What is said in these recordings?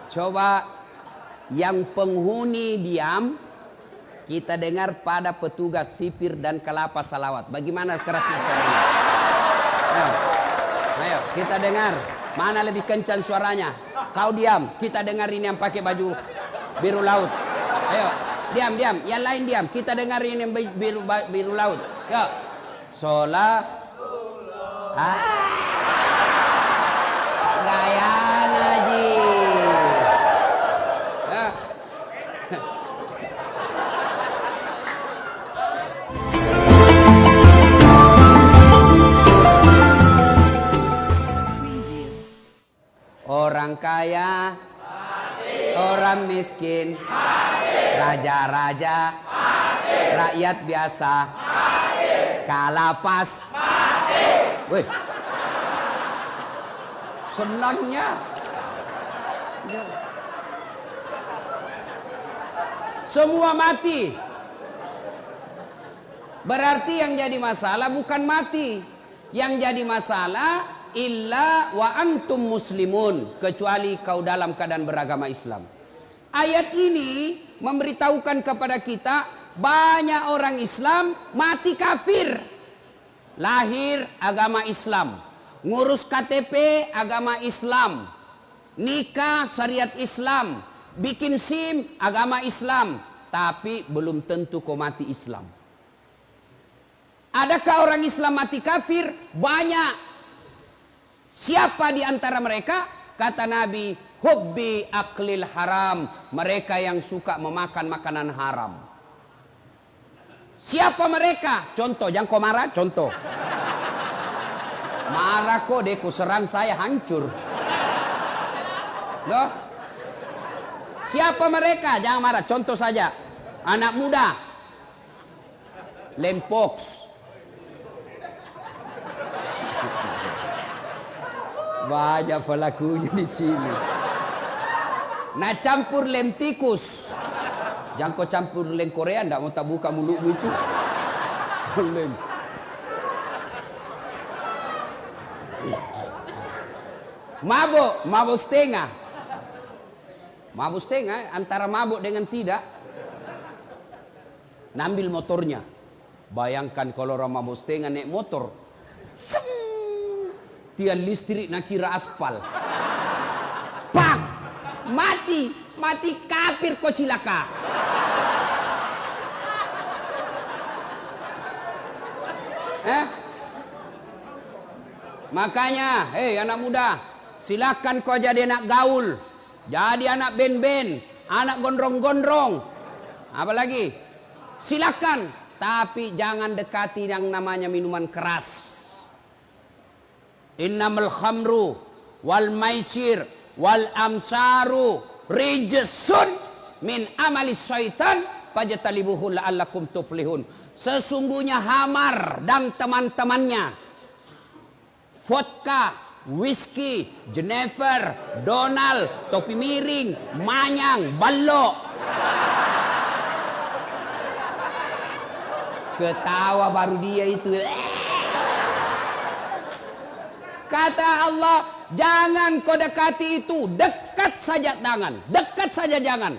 Coba yang penghuni diam, kita dengar pada petugas sipir dan kelapa salawat. Bagaimana kerasnya suaranya? Ayo, kita dengar. Mana lebih kencang suaranya? Kau diam, kita dengar ini yang pakai baju biru laut. Ayo, diam. Yang lain diam. Kita dengar ini yang biru laut. Yuk. Sholat. Gaya Naji. Orang kaya, orang miskin, raja-raja, rakyat biasa, kalapas. Wih, senangnya. Semua mati. Berarti yang jadi masalah bukan mati. Yang jadi masalah illa wa antum muslimun, kecuali kau dalam keadaan beragama Islam. Ayat ini memberitahukan kepada kita banyak orang Islam mati kafir. Lahir agama Islam, ngurus KTP agama Islam, nikah syariat Islam, bikin SIM agama Islam, tapi belum tentu kau mati Islam. Adakah orang Islam mati kafir? Banyak. Siapa di antara mereka? Kata Nabi, hubbi aklil haram, mereka yang suka memakan makanan haram. Siapa mereka? Contoh, jangan kau marah, contoh. Marah kok deh, ku serang saya hancur. Loh? Siapa mereka? Jangan marah, contoh saja. Anak muda, lempox. Banyak pelakunya di sini. Nah, campur lem tikus. Jangan kau campur lem Korea, ndak mau tak buka mulutmu itu. Lem. Mabuk setengah. Mabuk setengah antara mabuk dengan tidak. Nambil motornya. Bayangkan kalau orang mabuk setengah naik motor. Tiang listrik nak kira aspal. Pak, mati kafir kau cilaka. Makanya, hei anak muda, silakan kau jadi anak gaul, jadi anak ben-ben, anak gondrong-gondrong, apalagi, silakan, tapi jangan dekati yang namanya minuman keras. Innamal khamru wal maisir wal amsaru rijsun min amali syaitan fajtalibuhu la'allakum tuflihun. Sesungguhnya hamar dan teman-temannya, vodka, whisky, Jenever, Donald, topi miring, manyang, balok. Ketawa baru dia itu. Kata Allah, jangan kau dekati itu, dekat saja jangan, dekat saja jangan.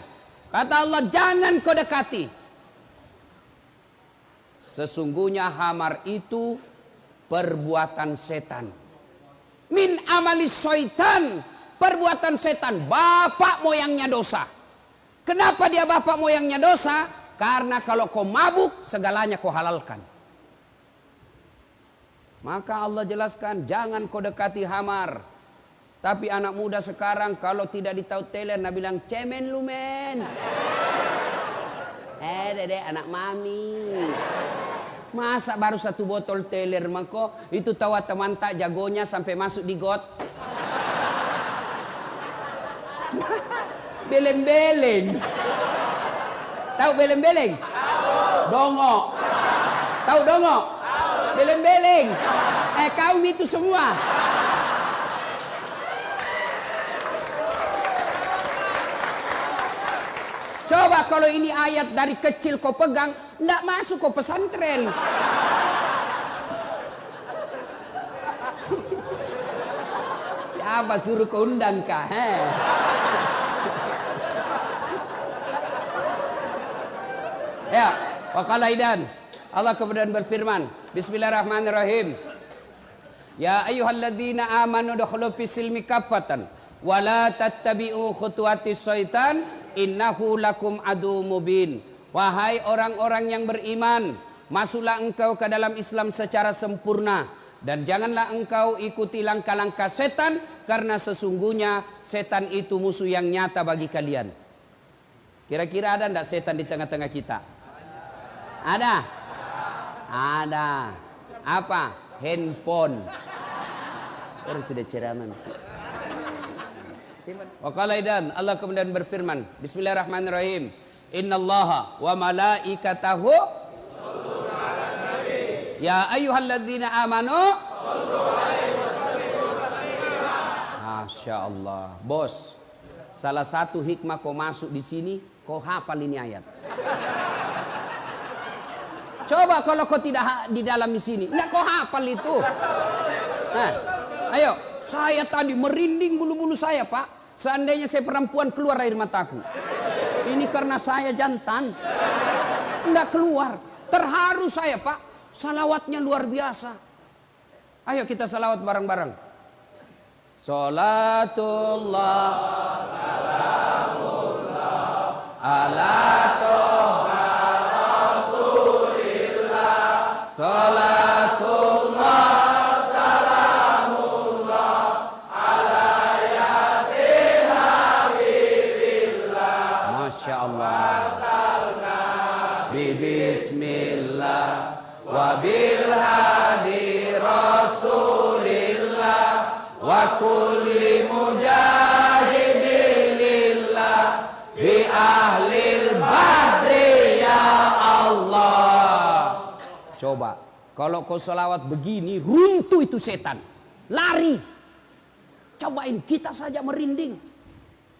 Kata Allah, jangan kau dekati. Sesungguhnya hamar itu perbuatan setan. Min amali syaitan, perbuatan setan, bapak moyangnya dosa. Kenapa dia bapak moyangnya dosa? Karena kalau kau mabuk, segalanya kau halalkan. Maka Allah jelaskan, jangan kau dekati hamar. Tapi anak muda sekarang kalau tidak ditahu teler, nah bilang, cemen lu men. Dede anak mami. Masa baru satu botol teler mako, itu tahu teman tak jagonya sampai masuk di got. Beleng-beleng. Tahu beleng-beleng? Dongo. Tahu dongo? Beleng-beleng. Kaum itu semua. Coba kalau ini ayat dari kecil kau pegang, ndak masuk kau pesantren. Siapa suruh kau undang kah? Ya, wa qala aidan. Allah kemudian berfirman, Bismillahirrahmanirrahim. Ya ayyuhalladzina amanu dukhulu fis silmi kaffatan wa la tattabi'u khutuwatis syaitan innahu lakum adu mubin. Wahai orang-orang yang beriman, masuklah engkau ke dalam Islam secara sempurna dan janganlah engkau ikuti langkah-langkah setan karena sesungguhnya setan itu musuh yang nyata bagi kalian. Kira-kira ada enggak setan di tengah-tengah kita? Ada? Ada. Apa? Handphone. Terus sudah ceramah. Wa qala aidan, Allah kemudian berfirman, Bismillahirrahmanirrahim. Innallaha wa malaikatahu yusholluna 'alan nabi. Ya ayyuhalladzina amanu shollu 'alaihi wa sallimu taslima. Masya Allah. Bos, salah satu hikmah kau masuk di sini, kau hafal ini ayat. Coba kalau kau tidak di dalam di sini, enggak kau hafal itu. Nah, ayo, saya tadi merinding bulu-bulu saya, Pak. Seandainya saya perempuan keluar air mataku. Ini karena saya jantan. Enggak keluar. Terharu saya, Pak. Salawatnya luar biasa. Ayo kita salawat bareng-bareng. Salatullah salamullah ala salatullah salamullah ala yasin habibillah. Masya Allah. Bismillah wa bil hadi rasulillah wa kulli mujahidilillah bi ahlil badri ya Allah. Coba, kalau kau selawat begini, runtuh itu setan. Lari. Cobain, kita saja merinding.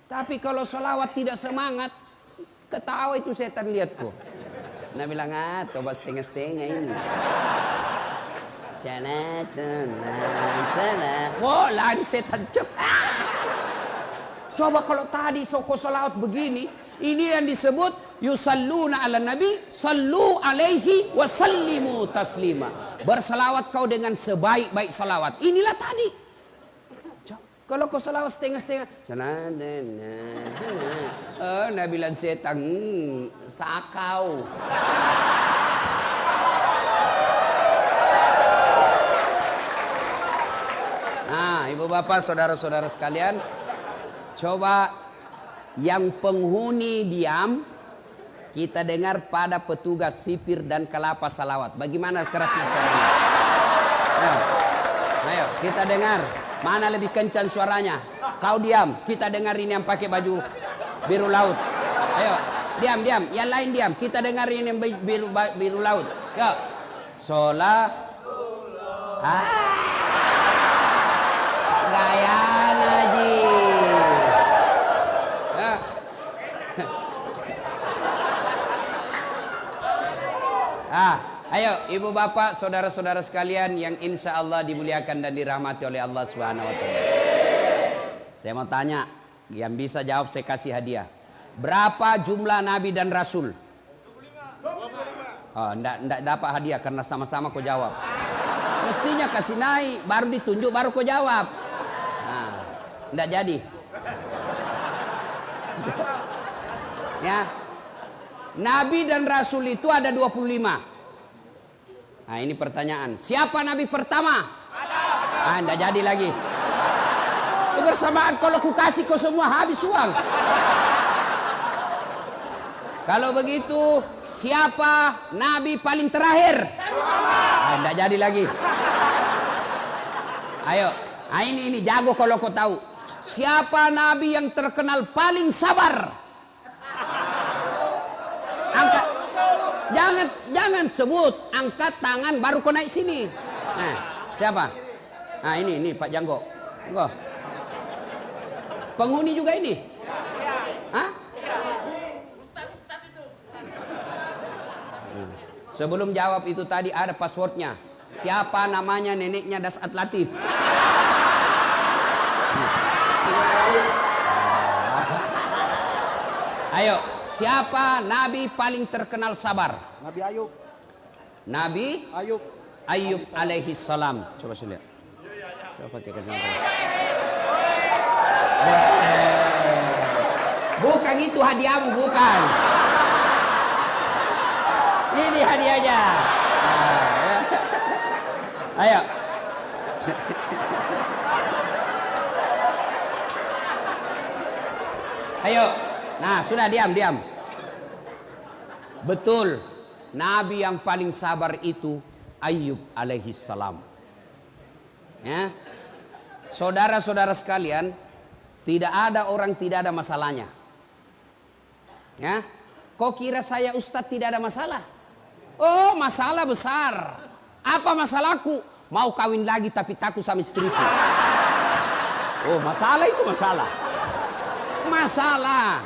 Tapi kalau selawat tidak semangat, ketawa itu setan lihatku. Nah bilang, coba setengah-setengah ini. Wah, lari setan. Coba kalau tadi kau selawat begini, ini yang disebut yusalluna ala nabi sallu alaihi wa sallimu taslima. Berselawat kau dengan sebaik-baik salawat. Inilah tadi. Kalau kau selawat setengah-setengah, Nabi bilang setan sakau. Nah, ibu bapak, saudara-saudara sekalian, coba yang penghuni diam, kita dengar pada petugas sipir dan kelapa salawat. Bagaimana kerasnya suaranya? Ayo, kita dengar. Mana lebih kencang suaranya? Kau diam, kita dengar ini yang pakai baju biru laut. Ayo, diam. Yang lain diam, kita dengar ini yang biru laut. Yuk. Gaya Naji. Ayo ibu bapak, saudara-saudara sekalian yang insya Allah dimuliakan dan dirahmati oleh Allah Subhanahu Wa Taala. Saya mau tanya, yang bisa jawab saya kasih hadiah. Berapa jumlah nabi dan rasul? 25. Oh, enggak dapat hadiah karena sama-sama kau jawab. Mestinya kasih naik, baru ditunjuk, baru kau jawab. Nah, enggak jadi. Ya. Nabi dan rasul itu ada 25. Nah, ini pertanyaan. Siapa nabi pertama? Ada. Enggak jadi lagi. Kebersamaan kalau ku kasih kau semua habis uang. Kalau begitu, siapa nabi paling terakhir? Enggak jadi lagi. Ayo, ini jago kalau kau tahu. Siapa nabi yang terkenal paling sabar? Angkat, jangan sebut, angkat tangan baru kau naik sini. Nah, siapa? Nah ini Pak Janggo. Enggak. Penghuni juga ini? Hah? Sebelum jawab itu tadi ada passwordnya. Siapa namanya neneknya Dasat Latif? Ayo, Siapa nabi paling terkenal sabar? Nabi Ayub. Nabi Ayub. Ayub alaihi salam. Coba saya lihat. Coba pakai kacamata. Bukan itu hadiahmu, bukan. Ini hadiahnya. Ayo. Ayo. Nah, sudah diam. Betul. Nabi yang paling sabar itu Ayub alaihi salam. Ya. Saudara-saudara sekalian, tidak ada orang tidak ada masalahnya. Ya. Kok kira saya Ustadz tidak ada masalah? Oh, masalah besar. Apa masalahku? Mau kawin lagi tapi takut sama istriku. Oh, masalah itu masalah. Masalah.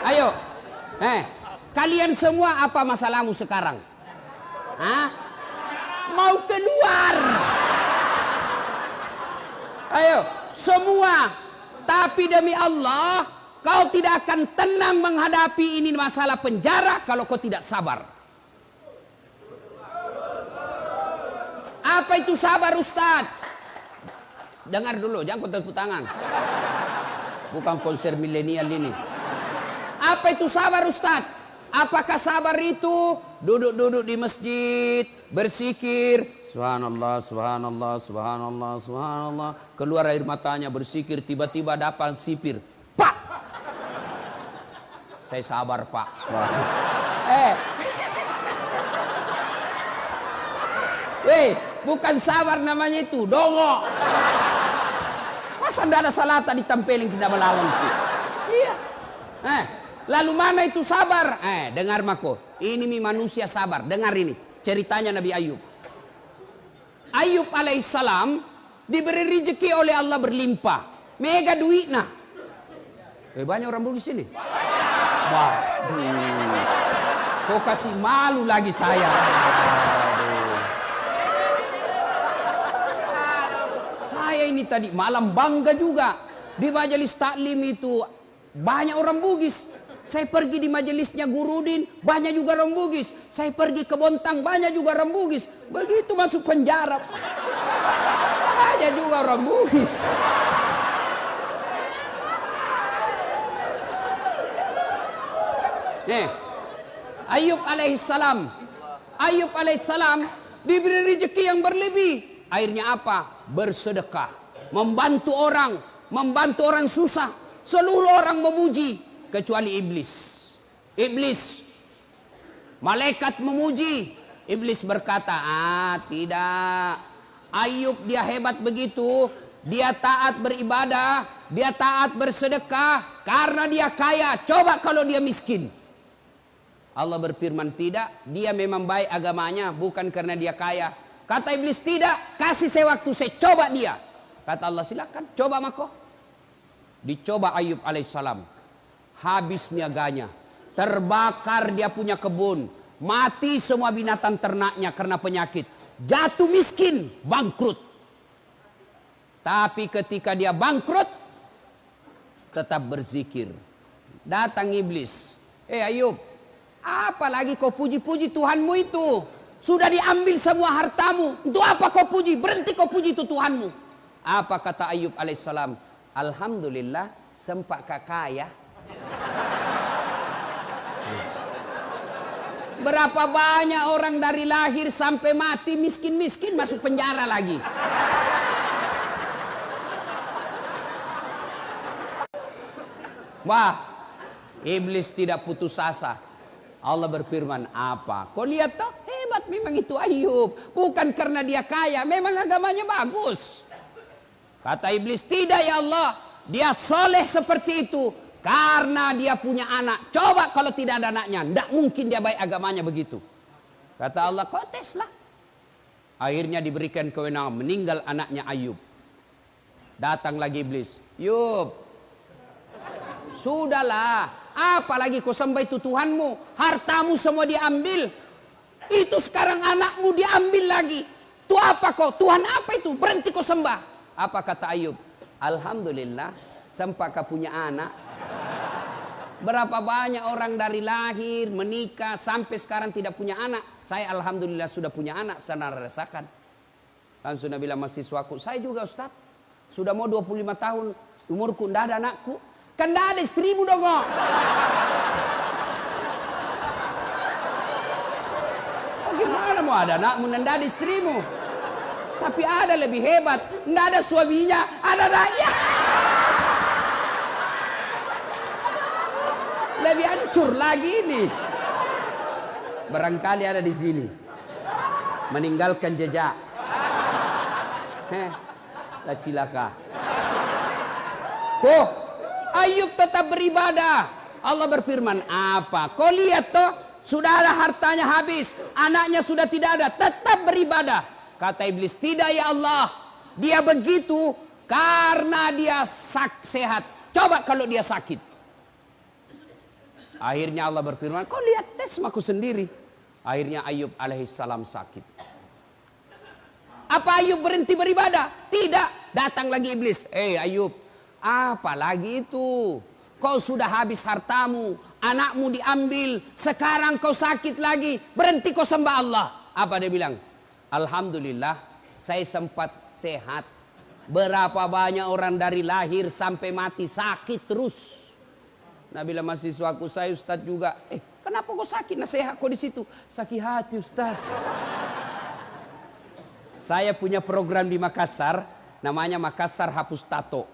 Ayo. Kalian semua apa masalahmu sekarang? Hah? Mau keluar. Ayo, semua. Tapi demi Allah, kau tidak akan tenang menghadapi ini masalah penjara kalau kau tidak sabar. Apa itu sabar, Ustadz? Dengar dulu, jangan tepuk tangan. Bukan konser milenial ini. Apa itu sabar, Ustadz? Apakah sabar itu duduk-duduk di masjid, bersikir, subhanallah, subhanallah, subhanallah, subhanallah, keluar air matanya bersikir, tiba-tiba dapat sipir, pak, saya sabar pak. Bukan sabar namanya itu, dongo. Masa tidak ada salata ditempelin kita melawan itu? Iya. Lalu mana itu sabar? Dengar mako. Ini manusia sabar. Dengar ini. Ceritanya Nabi Ayub. Ayub alaihissalam diberi rezeki oleh Allah berlimpah. Mega duitnya. Banyak orang bugis ini. Wah. Kok kasih malu lagi saya. Saya ini tadi malam bangga juga. Di majelis taklim itu banyak orang bugis. Saya pergi di majelisnya Gurudin, banyak juga orang bugis. Saya pergi ke Bontang, banyak juga orang bugis. Begitu masuk penjara, banyak juga orang bugis. Ayub alaihissalam. Ayub alaihissalam diberi rezeki yang berlebih. Akhirnya apa? Bersedekah, membantu orang susah. Seluruh orang memuji kecuali iblis. Iblis, malaikat memuji. Iblis berkata, tidak. Ayub dia hebat begitu. Dia taat beribadah, dia taat bersedekah karena dia kaya. Coba kalau dia miskin. Allah berfirman, tidak, dia memang baik agamanya, bukan karena dia kaya. Kata iblis, tidak, kasih saya waktu, saya coba dia. Kata Allah, silakan, coba mako. Dicoba Ayub alaihissalam. Habis niaganya. Terbakar dia punya kebun. Mati semua binatang ternaknya karena penyakit. Jatuh miskin, bangkrut. Tapi ketika dia bangkrut, tetap berzikir. Datang iblis. Ayub, apalagi kau puji-puji Tuhanmu itu? Sudah diambil semua hartamu. Untuk apa kau puji? Berhenti kau puji itu Tuhanmu. Apa kata Ayub alaihissalam? Alhamdulillah, sempat kaya. Berapa banyak orang dari lahir sampai mati miskin-miskin masuk penjara lagi. Wah, iblis tidak putus asa. Allah berfirman, apa? Kau lihat toh, hebat memang itu Ayub. Bukan karena dia kaya, memang agamanya bagus. Kata iblis, tidak ya Allah. Dia soleh seperti itu karena dia punya anak. Coba kalau tidak ada anaknya, tidak mungkin dia baik agamanya begitu. Kata Allah, kau teslah. Akhirnya diberikan kewenangan, meninggal anaknya Ayub. Datang lagi iblis. Yub, sudahlah, apalagi kau sembah itu Tuhanmu. Hartamu semua diambil. Itu sekarang anakmu diambil lagi. Itu apa kau? Tuhan apa itu? Berhenti kau sembah. Apa kata Ayub? Alhamdulillah, sempat kau punya anak. Berapa banyak orang dari lahir, menikah, sampai sekarang tidak punya anak. Saya alhamdulillah sudah punya anak, saya rasakan. Langsung Nabi bilang mahasiswaku, saya juga Ustaz. Sudah mau 25 tahun, umurku tidak ada anakku. Kan tidak ada istrimu dong. Bagaimana mau ada anakmu dan tidak ada istrimu? Tapi ada lebih hebat, tidak ada suaminya, ada anaknya. Lebih hancur lagi ini. Barangkali ada di sini. Meninggalkan jejak. La cilaka. Oh, Ayub tetap beribadah. Allah berfirman, apa? Kau lihat toh, sudah ada hartanya habis, anaknya sudah tidak ada, tetap beribadah. Kata iblis, tidak ya Allah. Dia begitu karena dia sehat. Coba kalau dia sakit. Akhirnya Allah berfirman, kau lihat tes aku sendiri. Akhirnya Ayub alaihissalam sakit. Apa Ayub berhenti beribadah? Tidak. Datang lagi iblis. Ayub, apa lagi itu? Kau sudah habis hartamu, anakmu diambil, sekarang kau sakit lagi. Berhenti kau sembah Allah. Apa dia bilang? Alhamdulillah, saya sempat sehat. Berapa banyak orang dari lahir sampai mati sakit terus. Nabi bilang mahasiswaku, saya Ustaz juga. Kenapa kau sakit? Nasihat kau di situ. Sakit hati Ustaz. Saya punya program di Makassar, namanya Makassar Hapus Tato.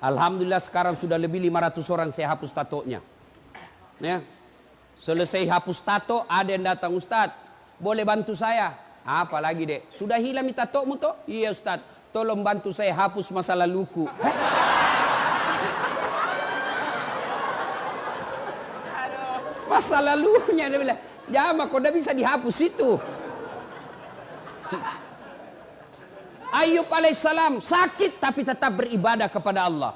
Alhamdulillah sekarang sudah lebih 500 orang saya hapus tatonya. Ya. Selesai hapus tato, ada yang datang, Ustaz, boleh bantu saya? Apa lagi dek? Sudah hilang tatomu toh? Iya Ustaz, tolong bantu saya hapus masa laluku. Masa lalunya dia bilang, jama kok udah bisa dihapus itu. Ayub alaihissalam sakit tapi tetap beribadah kepada Allah.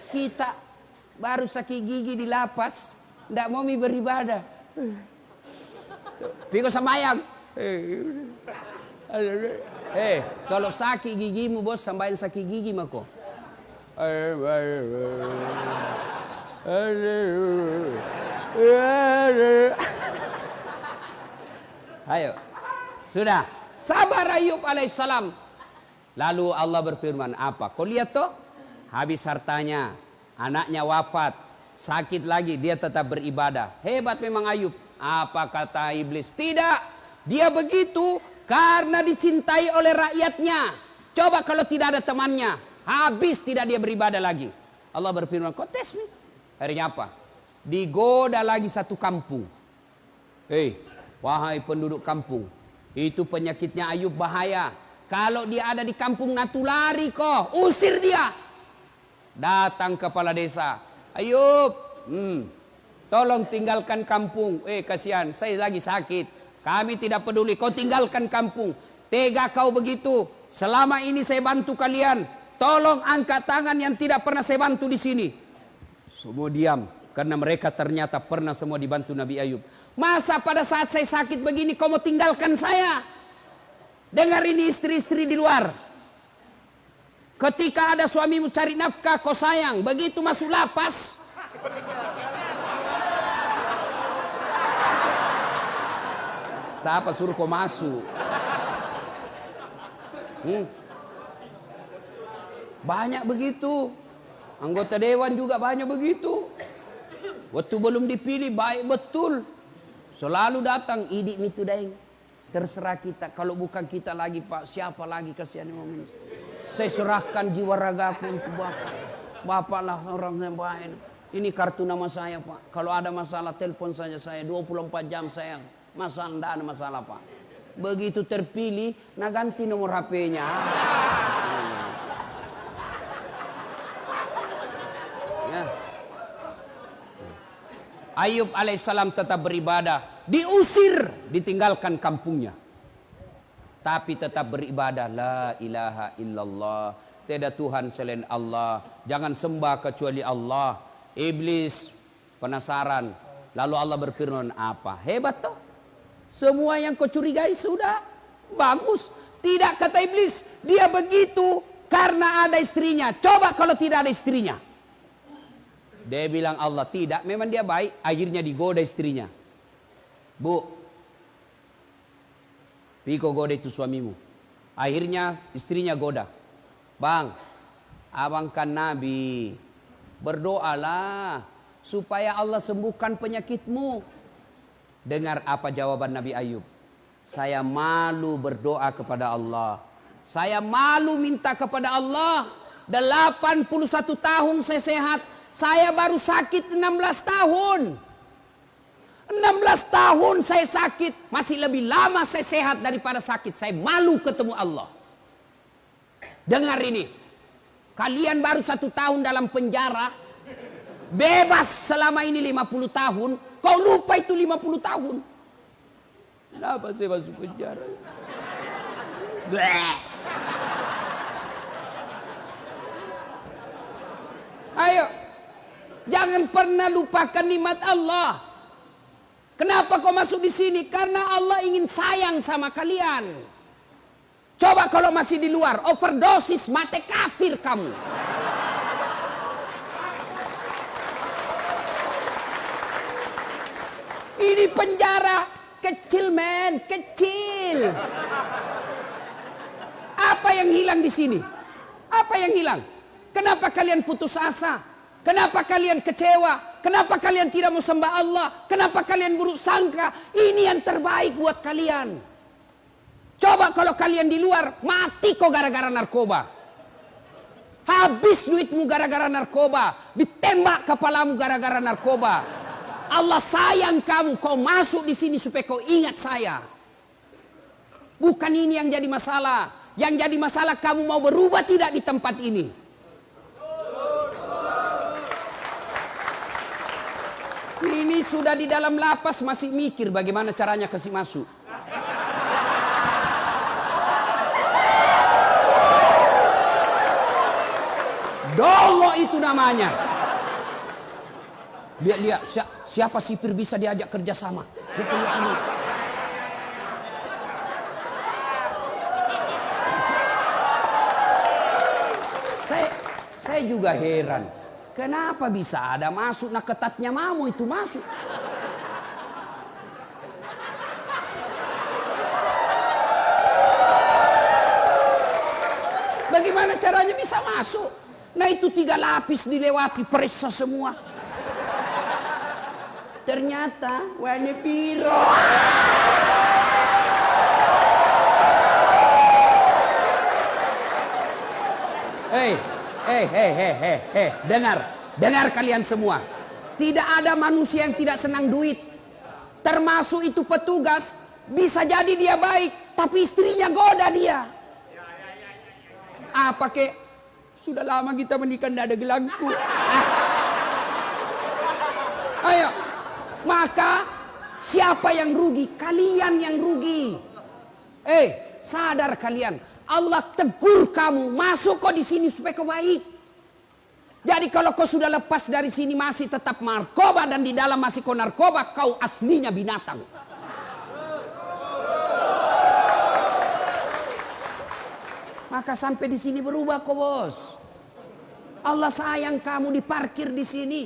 Kita baru sakit gigi di lapas, tidak mau beribadah. Piko samayang. Kalau sakit gigimu bos, sambahin sakit gigi mako. Ayo, sudah sabar Ayub alaihissalam. Lalu Allah berfirman, apa? Kau lihat toh, habis hartanya, anaknya wafat, sakit lagi, dia tetap beribadah. Hebat memang Ayub. Apa kata iblis? Tidak, dia begitu karena dicintai oleh rakyatnya. Coba kalau tidak ada temannya, habis tidak dia beribadah lagi. Allah berfirman, kau tes nih. Akhirnya apa? Digoda lagi satu kampung. Wahai penduduk kampung, itu penyakitnya Ayub bahaya. Kalau dia ada di kampung natulari kok, usir dia. Datang kepala desa, Ayub, tolong tinggalkan kampung. Kasihan, saya lagi sakit. Kami tidak peduli, kau tinggalkan kampung. Tega kau begitu. Selama ini saya bantu kalian. Tolong angkat tangan yang tidak pernah saya bantu di sini. Semua diam, karena mereka ternyata pernah semua dibantu Nabi Ayub. Masa pada saat saya sakit begini kau mau tinggalkan saya? Dengar ini istri-istri di luar. Ketika ada suamimu cari nafkah kau sayang, begitu masuk lapas, siapa suruh kau masuk? Banyak begitu. Anggota dewan juga banyak begitu. Waktu belum dipilih baik betul, selalu datang idik itu daeng. Terserah kita, kalau bukan kita lagi Pak, siapa lagi kasihan ini. Saya serahkan jiwa ragaku untuk Bapak. Bapak lah orang yang baik. Ini kartu nama saya Pak. Kalau ada masalah telepon saja saya, 24 jam saya. Masalah, tidak ada masalah Pak. Begitu terpilih, nah ganti nomor HP-nya. Ya. Ayub alaihissalam tetap beribadah. Diusir, ditinggalkan kampungnya. Tapi tetap beribadah. La ilaha illallah. Tiada Tuhan selain Allah. Jangan sembah kecuali Allah. Iblis penasaran. Lalu Allah berfirman, apa? Hebat toh. Semua yang kau curigai sudah bagus. Tidak, kata iblis. Dia begitu karena ada istrinya. Coba kalau tidak ada istrinya. Dia bilang Allah tidak, memang dia baik. Akhirnya digoda istrinya. Bu, Piko goda itu suamimu. Akhirnya istrinya goda. Bang, abang kan Nabi. Berdoalah supaya Allah sembuhkan penyakitmu. Dengar apa jawaban Nabi Ayub. Saya malu berdoa kepada Allah. Saya malu minta kepada Allah. 81 tahun saya sehat. Saya baru sakit 16 tahun. 16 tahun saya sakit. Masih lebih lama saya sehat daripada sakit. Saya malu ketemu Allah. Dengar ini. Kalian baru 1 tahun dalam penjara. Bebas selama ini 50 tahun. Kau lupa itu 50 tahun. Kenapa saya masuk penjara? Bleh. Ayo. Jangan pernah lupakan nikmat Allah. Kenapa kau masuk di sini? Karena Allah ingin sayang sama kalian. Coba kalau masih di luar, overdosis, mati kafir kamu. Ini penjara kecil, men, kecil. Apa yang hilang di sini? Apa yang hilang? Kenapa kalian putus asa? Kenapa kalian kecewa? Kenapa kalian tidak mau sembah Allah? Kenapa kalian buruk sangka? Ini yang terbaik buat kalian. Coba kalau kalian di luar, mati kok gara-gara narkoba. Habis duitmu gara-gara narkoba. Ditembak kepalamu gara-gara narkoba. Allah sayang kamu, kau masuk di sini supaya kau ingat saya. Bukan ini yang jadi masalah. Yang jadi masalah kamu mau berubah tidak di tempat ini. Ini sudah di dalam lapas masih mikir bagaimana caranya kasih masuk. Dongo itu namanya. Lihat siapa sipir bisa diajak kerjasama. Saya juga heran. Kenapa bisa ada masuk, nah ketatnya mamu itu masuk. Bagaimana caranya bisa masuk? Nah itu 3 lapis dilewati, periksa semua. Ternyata warna biru. Dengar kalian semua. Tidak ada manusia yang tidak senang duit. Termasuk itu petugas. Bisa jadi dia baik, tapi istrinya goda dia. Apa kek? Sudah lama kita menikah, tidak ada gelangku. Ayo. Maka siapa yang rugi? Kalian yang rugi. Sadar kalian. Allah tegur kamu, masuk kau di sini supaya kau baik. Jadi kalau kau sudah lepas dari sini masih tetap narkoba dan di dalam masih kau narkoba, kau aslinya binatang. Maka sampai di sini berubah kau, bos. Allah sayang kamu, diparkir di sini.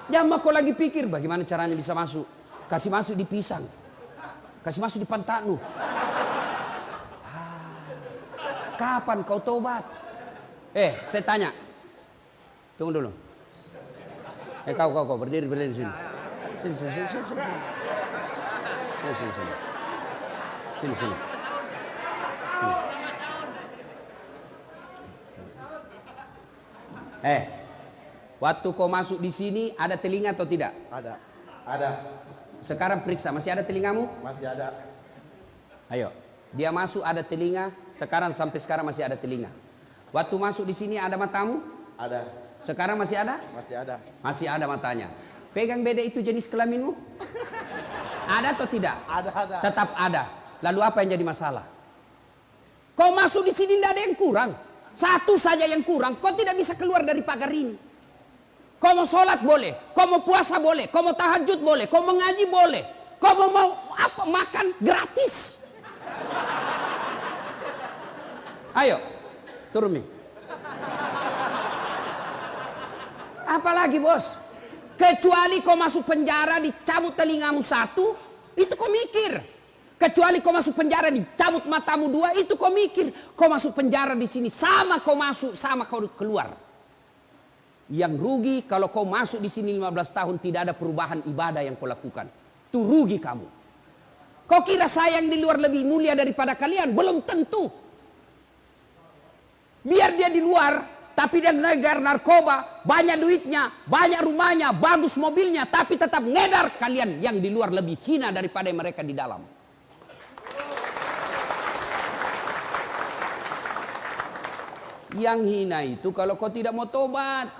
Jangan kau lagi pikir bagaimana caranya bisa masuk. Kasih masuk di pisang. Kasih masuk di pantatmu. Kapan kau tobat? Saya tanya. Tunggu dulu. Kau berdiri di sini. Sini. Sini. Waktu kau masuk di sini ada telinga atau tidak? Ada. Sekarang periksa, masih ada telingamu? Masih ada. Ayo, dia masuk ada telinga, sampai sekarang masih ada telinga. Waktu masuk di sini ada matamu? Ada. Sekarang masih ada? Masih ada. Masih ada matanya. Pegang beda itu jenis kelaminmu? Ada atau tidak? Ada. Tetap ada. Lalu apa yang jadi masalah? Kau masuk di sini tidak ada yang kurang. Satu saja yang kurang, kau tidak bisa keluar dari pagar ini. Kau mau sholat boleh, kau mau puasa boleh, kau mau tahajud boleh, kau mau ngaji boleh, kau mau apa makan gratis. Ayo, turun nih. Apalagi bos? Kecuali kau masuk penjara dicabut telingamu satu, itu kau mikir. Kecuali kau masuk penjara dicabut matamu dua, itu kau mikir. Kau masuk penjara di sini sama kau masuk, sama kau keluar. Yang rugi kalau kau masuk di sini 15 tahun tidak ada perubahan ibadah yang kau lakukan. Itu rugi kamu. Kau kira saya yang di luar lebih mulia daripada kalian? Belum tentu. Biar dia di luar, tapi dia ngegar narkoba, banyak duitnya, banyak rumahnya, bagus mobilnya, tapi tetap ngedar. Kalian yang di luar lebih hina daripada mereka di dalam. Yang hina itu kalau kau tidak mau tobat.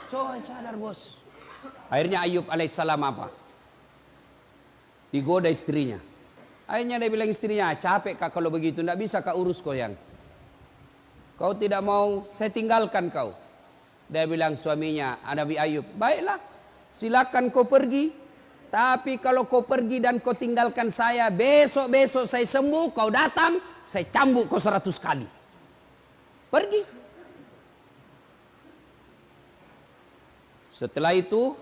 So, sadar bos. Akhirnya Ayub alaihissalam apa? Digoda istrinya. Akhirnya dia bilang istrinya, capek kak kalau begitu, tidak bisa kak urus kau yang. Kau tidak mau, saya tinggalkan kau. Dia bilang suaminya, Nabi Ayub, baiklah, silakan kau pergi. Tapi kalau kau pergi dan kau tinggalkan saya, besok-besok saya sembuh, kau datang, saya cambuk kau 100 kali. Pergi. Setelah itu,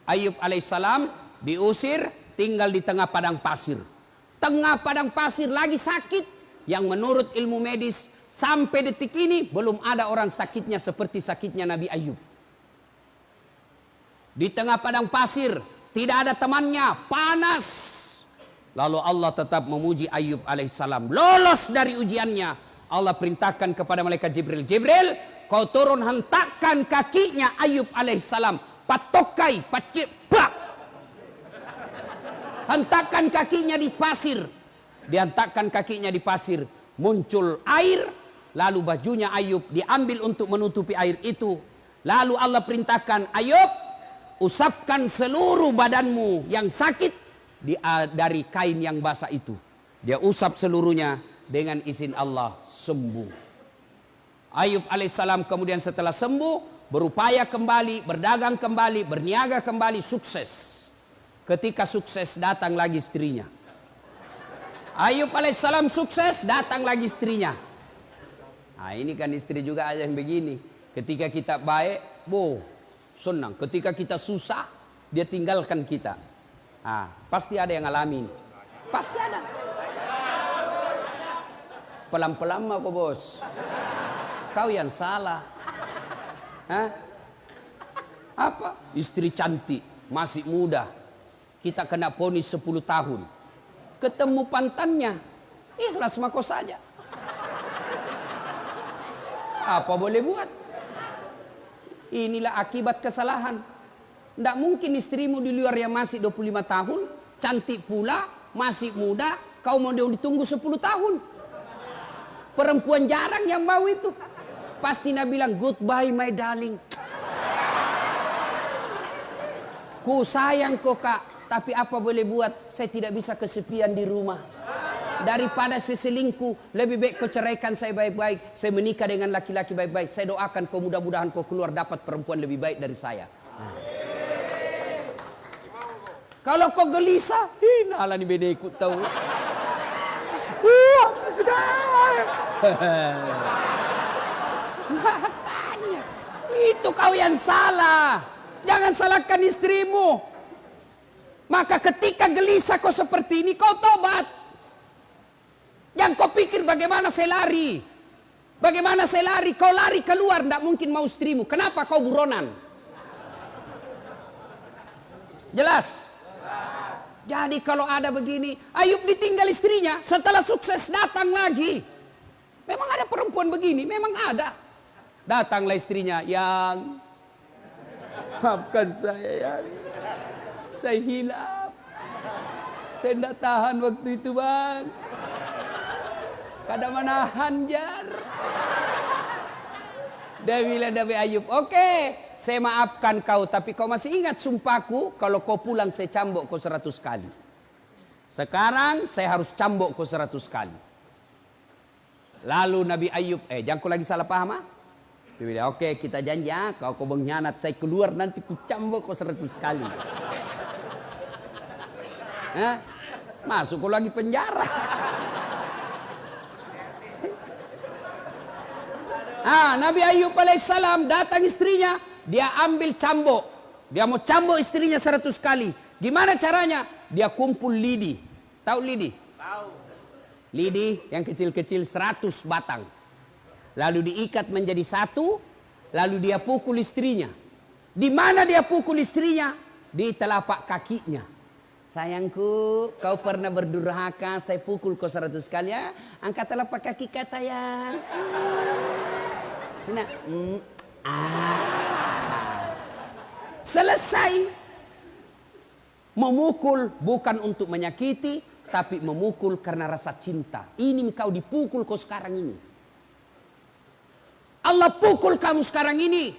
Ayub alaihissalam diusir, tinggal di tengah padang pasir. Tengah padang pasir lagi sakit, yang menurut ilmu medis sampai detik ini belum ada orang sakitnya seperti sakitnya Nabi Ayub. Di tengah padang pasir, tidak ada temannya, panas. Lalu Allah tetap memuji Ayub alaihissalam. Lolos dari ujiannya. Allah perintahkan kepada malaikat Jibril. Jibril, kau turun hentakkan kakinya Ayub alaihissalam. Patokai, paciplak. Hentakkan kakinya di pasir. Dihentakkan kakinya di pasir. Muncul air. Lalu bajunya Ayub diambil untuk menutupi air itu. Lalu Allah perintahkan, Ayub, usapkan seluruh badanmu yang sakit dari kain yang basah itu. Dia usap seluruhnya, dengan izin Allah sembuh. Ayub alaihissalam kemudian setelah sembuh, berupaya kembali, berdagang kembali, berniaga kembali, sukses. Ketika sukses datang lagi istrinya. Ayub alaihissalam sukses, datang lagi istrinya. Nah ini kan istri juga ada yang begini. Ketika kita baik, senang. Ketika kita susah, dia tinggalkan kita. Pasti ada yang ngalamin. Pasti ada. Pelan-pelan apa bos? Kau yang salah. Apa? Istri cantik, masih muda. Kita kena vonis 10 tahun. Ketemu pantannya, ikhlas mako saja. Apa boleh buat? Inilah akibat kesalahan. Tidak mungkin istrimu di luar yang masih 25 tahun, cantik pula, masih muda, kau mau ditunggu 10 tahun. Perempuan jarang yang mau itu. Pasti Nabi bilang, goodbye my darling. Ku sayang kok kak, tapi apa boleh buat, saya tidak bisa kesepian di rumah. Daripada saya selingkuh, lebih baik kau ceraikan saya baik-baik. Saya menikah dengan laki-laki baik-baik. Saya doakan kau mudah-mudahan kau keluar dapat perempuan lebih baik dari saya. Kalau kau gelisah, nalah ni beda ikut tahu. Sudah. Makanya, itu kau yang salah. Jangan salahkan istrimu. Maka ketika gelisah kau seperti ini, kau tobat. Yang kau pikir bagaimana saya lari. Bagaimana saya lari. Kau lari keluar. Tidak mungkin mau istrimu. Kenapa kau buronan? Jelas? Jadi kalau ada begini. Ayub ditinggal istrinya. Setelah sukses datang lagi. Memang ada perempuan begini. Memang ada. Datanglah istrinya. Yang maafkan saya yang saya hilaf. Saya tidak tahan waktu itu bang. Kada menahan jar. Dia bilang Nabi Ayub, oke, saya maafkan kau, tapi kau masih ingat sumpahku, kalau kau pulang saya cambuk kau 100 kali. Sekarang saya harus cambuk kau 100 kali. Lalu Nabi Ayub, jangan kau lagi salah paham. Dia bilang, oke, kita janji kau mengkhianat, saya keluar nanti ku cambuk kau 100 kali. Masuk kau lagi penjara. Nabi Ayub alaihissalam datang istrinya, dia ambil cambuk. Dia mau cambuk istrinya 100 kali. Gimana caranya? Dia kumpul lidi. Tahu lidi? Tahu. Lidi yang kecil-kecil 100 batang. Lalu diikat menjadi satu, lalu dia pukul istrinya. Di mana dia pukul istrinya? Di telapak kakinya. Sayangku, kau pernah berdurhaka, saya pukul kau 100 kali ya. Angkat telapak kaki kata ya. Nah, selesai. Memukul bukan untuk menyakiti, tapi memukul karena rasa cinta. Ini kau dipukul kau sekarang ini. Allah pukul kamu sekarang ini.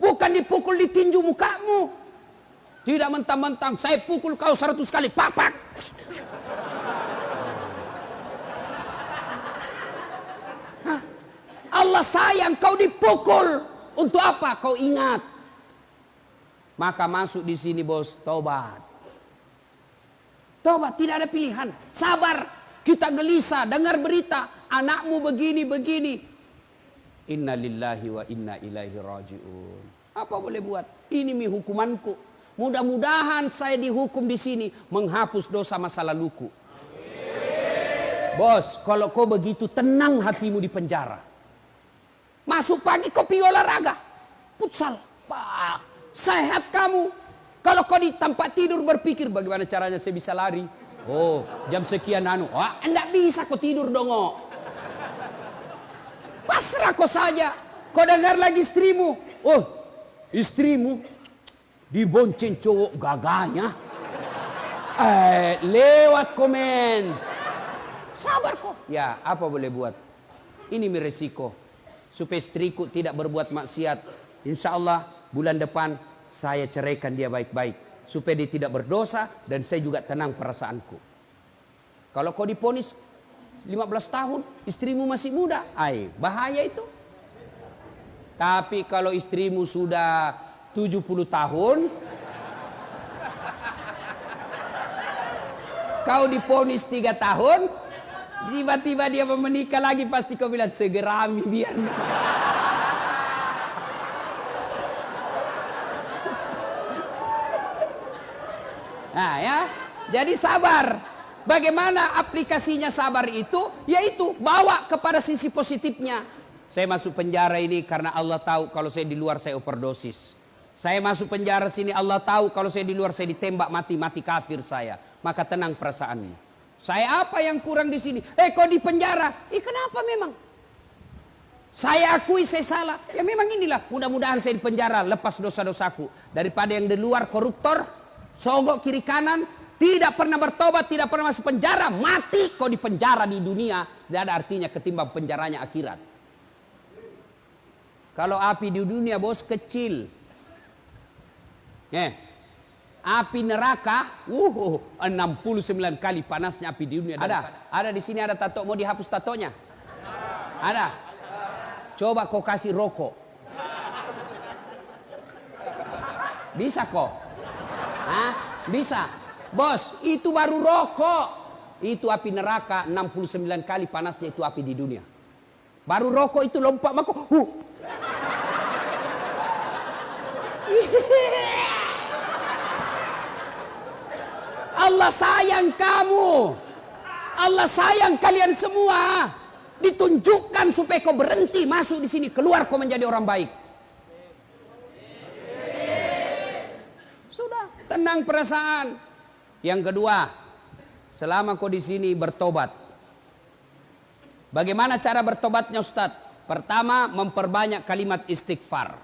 Bukan dipukul di tinju mukamu. Tidak mentang-mentang saya pukul kau 100 kali. Papak. Allah sayang kau dipukul. Untuk apa? Kau ingat. Maka masuk di sini bos, tobat. Tobat, tidak ada pilihan. Sabar. Kita gelisah dengar berita anakmu begini. Inna lillahi wa inna ilaihi raji'un. Apa boleh buat? Ini hukumanku. Mudah-mudahan saya dihukum di sini menghapus dosa masa laluku. Bos, kalau kau begitu tenang hatimu di penjara. Masuk pagi kau pergi olahraga. Futsal. Sehat kamu. Kalau kau di tempat tidur berpikir bagaimana caranya saya bisa lari. Oh, jam sekian enggak bisa kau tidur dong. Pasrah kau saja. Kau dengar lagi istrimu. Oh, istrimu dibonceng cowok gagahnya. Lewat komen. Sabar kok. Ya, apa boleh buat? Ini resiko. Supaya istriku tidak berbuat maksiat. Insya Allah bulan depan saya ceraikan dia baik-baik. Supaya dia tidak berdosa dan saya juga tenang perasaanku. Kalau kau diponis 15 tahun, istrimu masih muda, bahaya itu. Tapi kalau istrimu sudah 70 tahun, kau diponis 3 tahun, tiba-tiba dia mau menikah lagi, pasti kau bilang segerami biar. Nah ya, jadi sabar. Bagaimana aplikasinya sabar itu? Yaitu bawa kepada sisi positifnya. Saya masuk penjara ini karena Allah tahu kalau saya di luar saya overdosis. Saya masuk penjara sini Allah tahu kalau saya di luar saya ditembak mati kafir saya. Maka tenang perasaanmu. Saya apa yang kurang di sini? Kau di penjara? Kenapa memang? Saya akui saya salah. Ya memang inilah. Mudah-mudahan saya di penjara lepas dosa-dosaku. Daripada yang di luar koruptor, sogok kiri kanan, tidak pernah bertobat, tidak pernah masuk penjara, mati kau di penjara di dunia, tidak ada artinya ketimbang penjaranya akhirat. Kalau api di dunia bos kecil. Api neraka, 69 kali panasnya api di dunia. Ada di sini ada tato, mau dihapus tatonya? Ada. Coba kau kasih rokok. Bisa kok? Bisa. Bos, itu baru rokok. Itu api neraka 69 kali panasnya itu api di dunia. Baru rokok itu lompat maka Allah sayang kamu. Allah sayang kalian semua. Ditunjukkan supaya kau berhenti masuk di sini, keluar kau menjadi orang baik. Sudah, tenang perasaan. Yang kedua, selama kau di sini bertobat. Bagaimana cara bertobatnya Ustaz? Pertama, memperbanyak kalimat istighfar.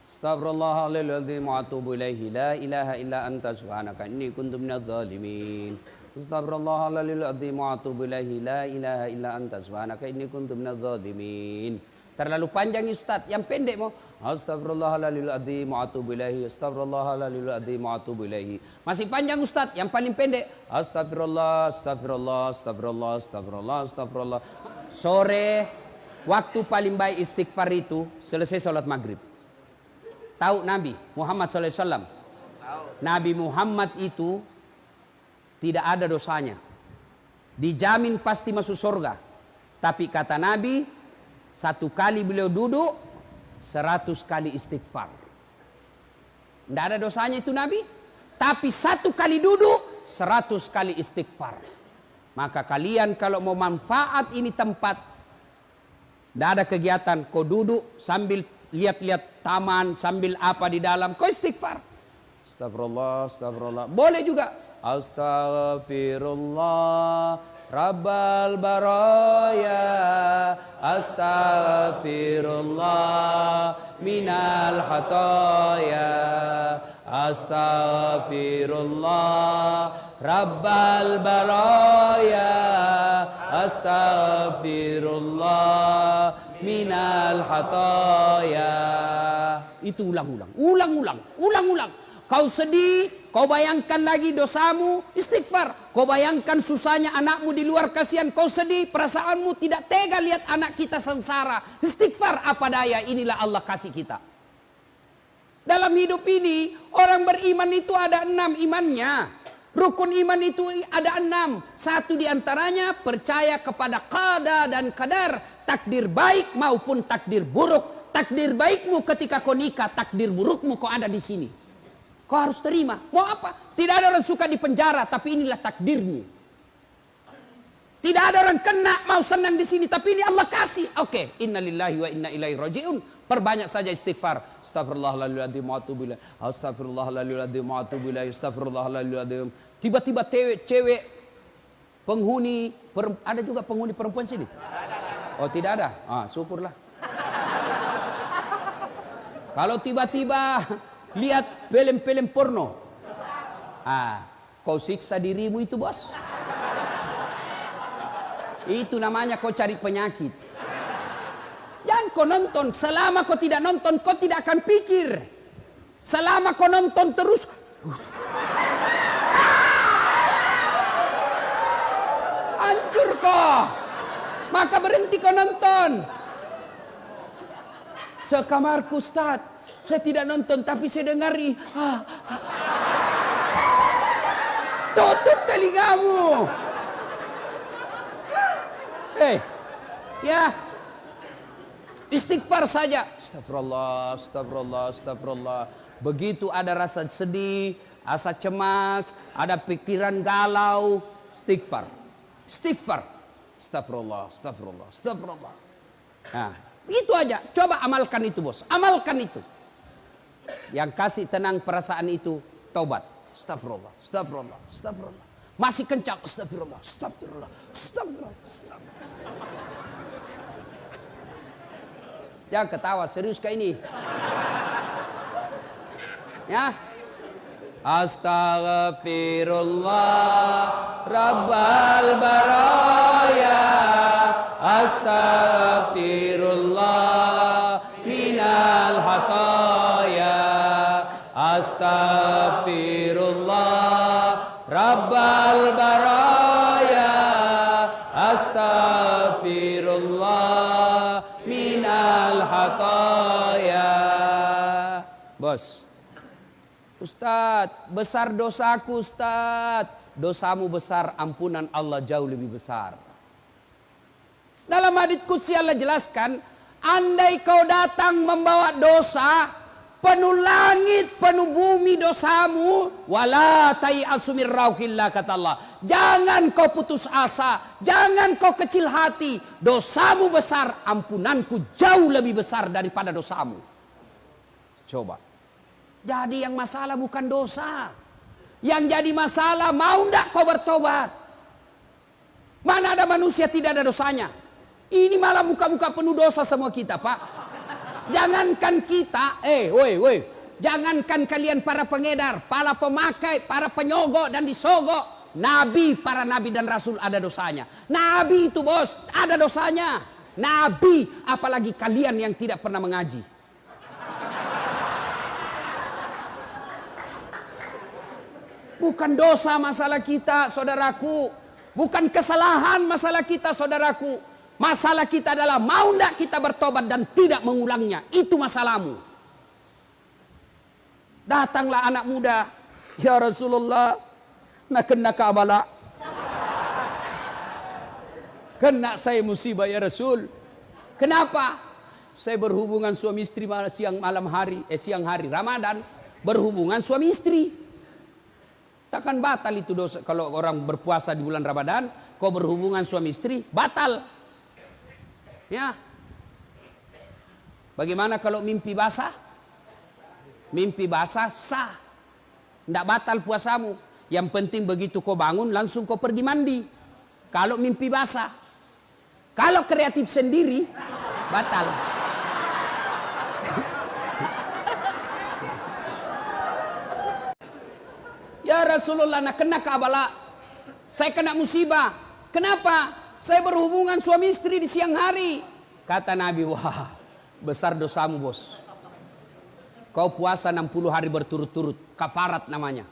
Astaghfirullahaladzim wa atubu ilaihi la ilaha illa anta subhanaka inni kuntu minadz zalimin. Astaghfirullahaladzim wa atubu ilaihi la ilaha illa anta subhanaka inni kuntu minadz zalimin. Terlalu panjang Ustaz, yang pendek mau Astaghfirullahaladzim wa atubu ilaihi. Astaghfirullahaladzim wa atubu ilaihi. Masih panjang Ustaz, yang paling pendek Astagfirullah, astagfirullah, astagfirullah, astagfirullah, astagfirullah. Sore waktu paling baik istighfar itu selesai sholat maghrib. Tahu Nabi Muhammad SAW? Nabi Muhammad itu tidak ada dosanya. Dijamin pasti masuk surga. Tapi kata Nabi, 1 kali beliau duduk, 100 kali istighfar. Tidak ada dosanya itu Nabi. Tapi 1 kali duduk, 100 kali istighfar. Maka kalian kalau mau manfaat ini tempat, tidak ada kegiatan, kau duduk sambil lihat-lihat taman, sambil apa di dalam, kau istighfar. Astagfirullah, astagfirullah. Boleh juga. Astaghfirullah Rabbal baraya, astaghfirullah minal hataya, astaghfirullah Rabbal baraya, astaghfirullah minal hataya. Itu ulang-ulang, ulang-ulang, ulang-ulang. Kau sedih, kau bayangkan lagi dosamu, istighfar. Kau bayangkan susahnya anakmu di luar, kasihan, kau sedih, perasaanmu tidak tega lihat anak kita sengsara. Istighfar, apa daya, inilah Allah kasih kita. Dalam hidup ini, orang beriman itu ada 6 imannya. Rukun iman itu ada 6. 1 diantaranya percaya kepada qada dan qadar. Takdir baik maupun takdir buruk. Takdir baikmu ketika kau nikah, takdir burukmu kau ada di sini. Kau harus terima. Mau apa? Tidak ada orang suka di penjara, tapi inilah takdirmu. Tidak ada orang kena mau senang di sini, tapi ini Allah kasih. Oke, innalillahi wa inna ilaihi rajiun. Perbanyak saja istighfar. Astagfirullahaladzim wa atubu ilaih. Astagfirullahaladzim wa atubu ilaih. Astagfirullahaladzim. Tiba-tiba cewek penghuni, ada juga penghuni perempuan sini? Oh, tidak ada? Syukurlah. Kalau tiba-tiba lihat film-film porno, kau siksa dirimu itu, bos. Itu namanya kau cari penyakit. Jangan kau nonton. Selama kau tidak nonton, kau tidak akan pikir. Selama kau nonton terus, hancur kau. Maka berhenti kau nonton. Sekamarku, Ustaz, saya tidak nonton, tapi saya dengari. Tutup telingamu. Ya, istighfar saja. Astagfirullah, astagfirullah, astagfirullah. Begitu ada rasa sedih, rasa cemas, ada pikiran galau, istighfar. Istighfar. Astagfirullah, astagfirullah, astagfirullah. Nah, itu aja. Coba amalkan itu, bos. Amalkan itu. Yang kasih tenang perasaan itu, taubat. Astagfirullah, astagfirullah, astagfirullah. Masih kencang, astagfirullah, astagfirullah, astagfirullah, astagfirullah. Jangan ketawa, serius kayak ini. Ya. Astaghfirullah Rabbal baraya, astaghfirullah minal hataya, astaghfirullah Rabbal baraya, astaghfirullah minal hataya. Bos, Ustadz, besar dosaku, Ustadz. Dosamu besar, ampunan Allah jauh lebih besar. Dalam hadits qudsi Allah jelaskan, andai kau datang membawa dosa, penuh langit, penuh bumi dosamu, wala tai'asu min rauhillah, kata Allah. Jangan kau putus asa, jangan kau kecil hati. Dosamu besar, ampunanku jauh lebih besar daripada dosamu. Coba. Jadi yang masalah bukan dosa. Yang jadi masalah, mau ndak kau bertobat? Mana ada manusia tidak ada dosanya? Ini malah muka-muka penuh dosa semua kita, Pak. Jangankan kita, woi, jangankan kalian para pengedar, para pemakai, para penyogok dan disogok. Nabi, para nabi dan rasul ada dosanya. Nabi itu, bos, ada dosanya. Nabi, apalagi kalian yang tidak pernah mengaji. Bukan dosa masalah kita, saudaraku. Bukan kesalahan masalah kita, saudaraku. Masalah kita adalah mau tidak kita bertobat dan tidak mengulangnya. Itu masalahmu. Datanglah anak muda. Ya Rasulullah, Nah kena kabala. Kena saya musibah ya Rasul. Kenapa? Saya berhubungan suami istri siang hari Ramadan. Berhubungan suami istri. Takkan batal itu dosa. Kalau orang berpuasa di bulan Ramadan, kau berhubungan suami istri, batal. Ya. Bagaimana kalau mimpi basah? Mimpi basah sah. Tidak batal puasamu. Yang penting begitu kau bangun langsung kau pergi mandi. Kalau mimpi basah. Kalau kreatif sendiri batal. Ya Rasulullah, nak kena kabala. Saya kena musibah. Kenapa? Saya berhubungan suami istri di siang hari. Kata Nabi, wah besar dosamu bos. Kau puasa 60 hari berturut-turut. Kafarat namanya.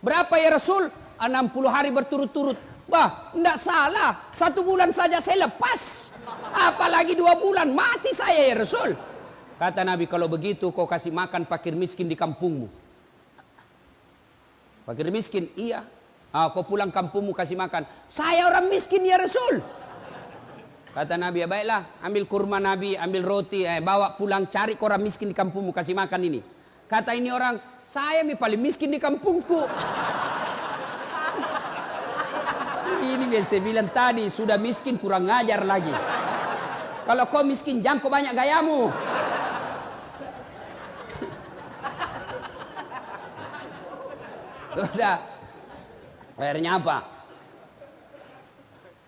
Berapa ya Rasul? 60 hari berturut-turut. Bah, enggak salah. 1 bulan saja saya lepas. Apalagi 2 bulan. Mati saya ya Rasul. Kata Nabi, kalau begitu kau kasih makan fakir miskin di kampungmu. Fakir miskin, iya. Kau pulang kampungmu kasih makan. Saya orang miskin ya Rasul. Kata Nabi, ya baiklah. Ambil kurma Nabi, ambil roti. Bawa pulang, cari ke orang miskin di kampungmu, kasih makan ini. Kata ini orang, saya paling miskin di kampungku. Ini yang saya bilang tadi, sudah miskin kurang ngajar lagi. Kalau kau miskin, jangan kau banyak gayamu. Sudah. Akhirnya apa?